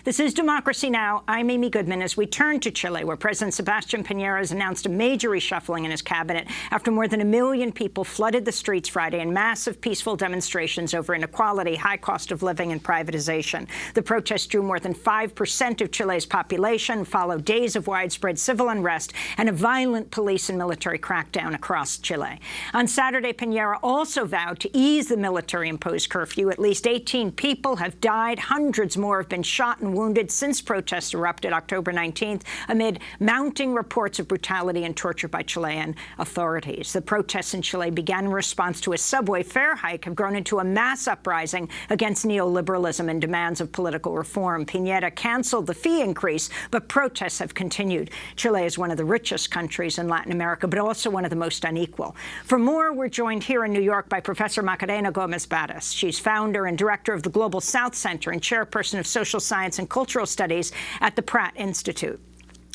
This is Democracy Now! I'm Amy Goodman as we turn to Chile, where President Sebastián Piñera has announced a major reshuffling in his cabinet after more than 1 million people flooded the streets Friday in massive peaceful demonstrations over inequality, high cost of living, and privatization. The protests drew more than 5% of Chile's population, followed days of widespread civil unrest and a violent police and military crackdown across Chile. On Saturday, Piñera also vowed to ease the military-imposed curfew. At least 18 people have died. Hundreds more have been shot and wounded since protests erupted October 19th amid mounting reports of brutality and torture by Chilean authorities. The protests in Chile began in response to a subway fare hike, have grown into a mass uprising against neoliberalism and demands of political reform. Piñera canceled the fee increase, but protests have continued. Chile is one of the richest countries in Latin America, but also one of the most unequal. For more, we're joined here in New York by Professor Macarena Gómez-Barris. She's founder and director of the Global South Center and chairperson of Social Science and Cultural Studies at the Pratt Institute.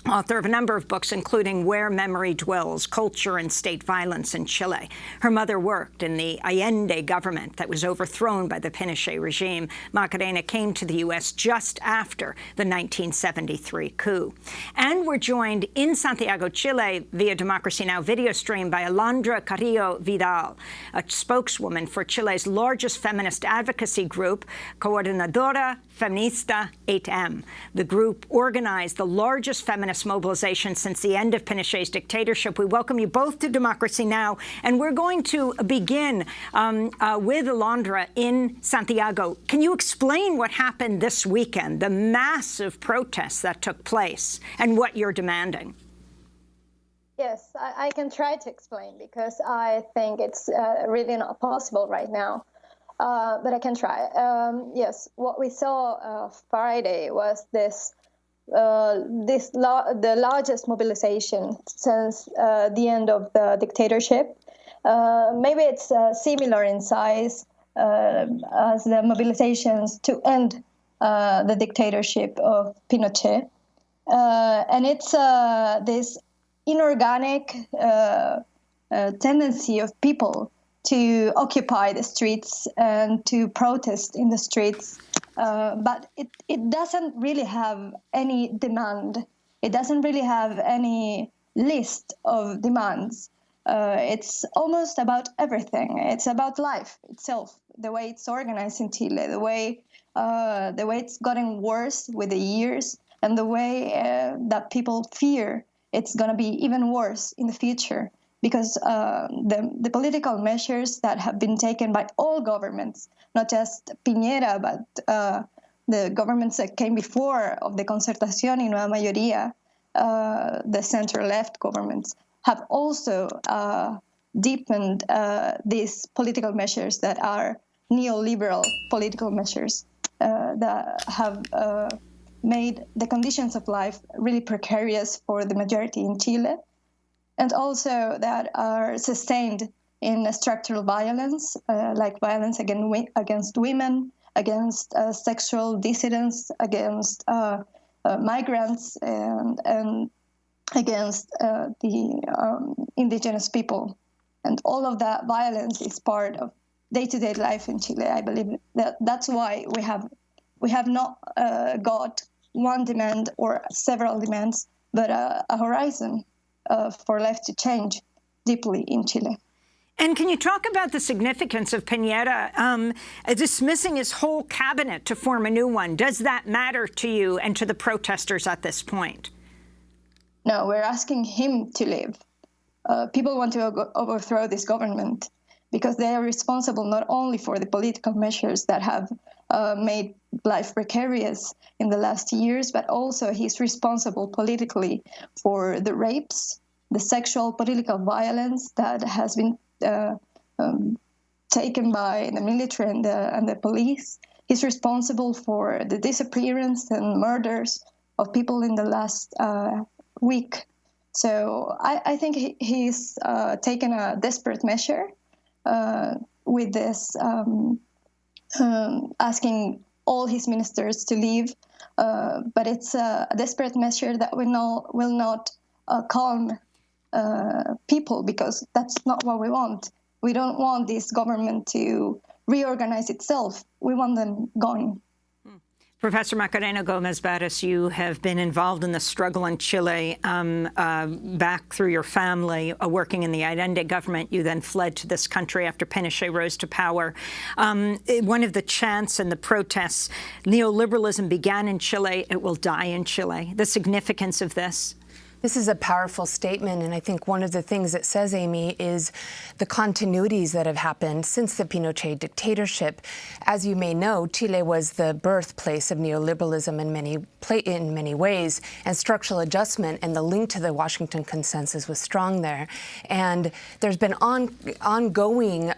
Author of a number of books, including Where Memory Dwells, Culture and State Violence in Chile. Her mother worked in the Allende government that was overthrown by the Pinochet regime. Macarena came to the U.S. just after the 1973 coup. And we're joined in Santiago, Chile, via Democracy Now! Video stream by Alondra Carrillo Vidal, a spokeswoman for Chile's largest feminist advocacy group, Coordenadora Feminista, temem. The group organized the largest feminist mobilization since the end of Pinochet's dictatorship. We welcome you both to Democracy Now! And we're going to begin with Alondra in Santiago. Can you explain what happened this weekend, the massive protests that took place, and what you're demanding? Yes, I can try to explain, because I think it's really not possible right now. But I can try. Yes, what we saw Friday was the largest mobilization since the end of the dictatorship. Maybe it's similar in size as the mobilizations to end the dictatorship of Pinochet. And it's this inorganic tendency of people to occupy the streets and to protest in the streets. But it doesn't really have any demand. It doesn't really have any list of demands. It's almost about everything. It's about life itself, the way it's organized in Chile, the way it's gotten worse with the years, and the way that people fear it's going to be even worse in the future. Because the political measures that have been taken by all governments, not just Piñera, but the governments that came before of the Concertación y Nueva Mayoría, the center-left governments, have also deepened these political measures that are neoliberal political measures that have made the conditions of life really precarious for the majority in Chile, and also that are sustained in structural violence, like violence against women, against sexual dissidents, against migrants, and against the indigenous people. And all of that violence is part of day-to-day life in Chile. I believe that's why we have not got one demand or several demands, but a horizon for life to change deeply in Chile. And can you talk about the significance of Piñera dismissing his whole cabinet to form a new one? Does that matter to you and to the protesters at this point? No, we're asking him to leave. People want to overthrow this government because they are responsible not only for the political measures that have made life precarious in the last years, but also he's responsible politically for the rapes, the sexual political violence that has been taken by the military and the police. He's responsible for the disappearance and murders of people in the last week. So I think he's taken a desperate measure with this asking all his ministers to leave, but it's a desperate measure that will not calm people, because that's not what we want. We don't want this government to reorganize itself. We want them gone. Professor Macarena Gómez-Barris, you have been involved in the struggle in Chile back through your family, working in the Allende government. You then fled to this country after Pinochet rose to power. One of the chants and the protests, neoliberalism began in Chile, it will die in Chile. The significance of this? This is a powerful statement, and I think one of the things it says, Amy, is the continuities that have happened since the Pinochet dictatorship. As you may know, Chile was the birthplace of neoliberalism in many ways, and structural adjustment and the link to the Washington Consensus was strong there. And there's been ongoing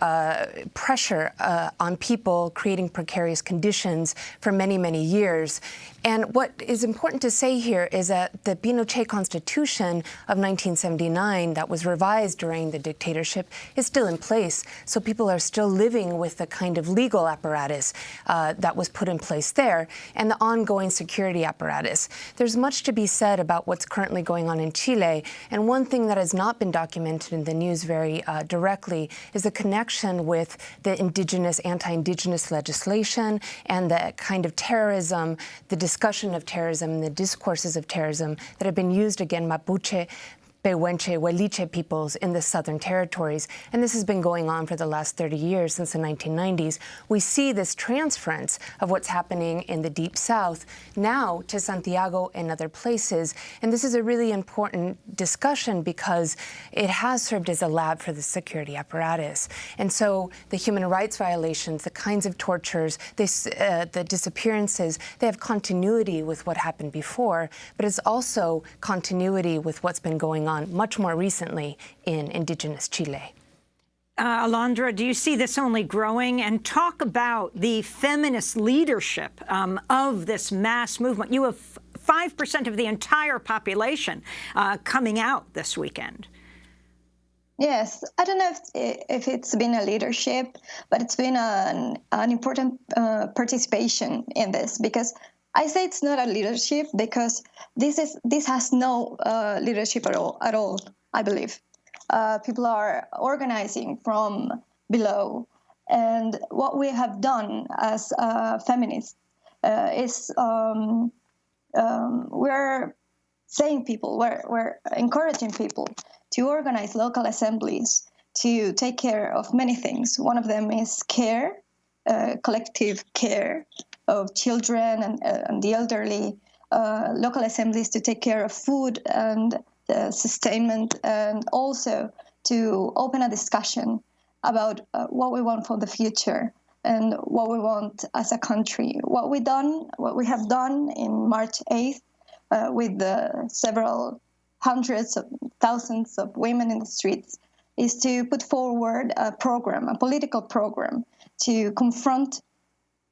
pressure on people creating precarious conditions for many, many years. And what is important to say here is that the Pinochet Constitution of 1979 that was revised during the dictatorship is still in place. So people are still living with the kind of legal apparatus that was put in place there and the ongoing security apparatus. There's much to be said about what's currently going on in Chile. And one thing that has not been documented in the news very directly is the connection with the indigenous, anti-indigenous legislation and the kind of terrorism, the discussion of terrorism and the discourses of terrorism that have been used against Mapuche, Pehuenche, Huiliche peoples in the Southern Territories. And this has been going on for the last 30 years, since the 1990s. We see this transference of what's happening in the Deep South now to Santiago and other places. And this is a really important discussion because it has served as a lab for the security apparatus. And so the human rights violations, the kinds of tortures, the disappearances, they have continuity with what happened before, but it's also continuity with what's been going on much more recently in indigenous Chile. Alondra, do you see this only growing? And talk about the feminist leadership of this mass movement. You have 5% of the entire population coming out this weekend. Yes, I don't know if it's been a leadership, but it's been an important participation in this, because I say it's not a leadership because this has no leadership at all, I believe. People are organizing from below. And what we have done as feminists is we're saying we're encouraging people to organize local assemblies to take care of many things. One of them is care, collective care of children and the elderly, local assemblies to take care of food and sustainment, and also to open a discussion about what we want for the future and what we want as a country. What we have done in March 8th with several hundreds of thousands of women in the streets is to put forward a political program to confront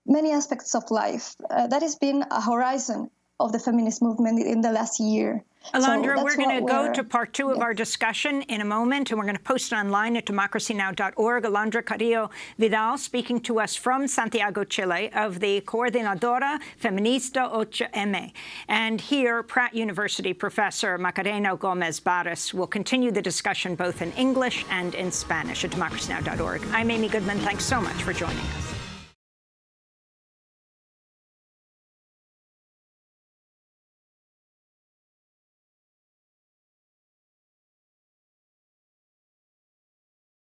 many aspects of life. That has been a horizon of the feminist movement in the last year. Alondra, we're going to go to part 2 of our discussion in a moment, and we're going to post it online at democracynow.org. Alondra Carrillo Vidal speaking to us from Santiago, Chile, of the Coordenadora Feminista 8M. And here, Pratt University professor Macarena Gómez-Barris will continue the discussion both in English and in Spanish at democracynow.org. I'm Amy Goodman. Thanks so much for joining us.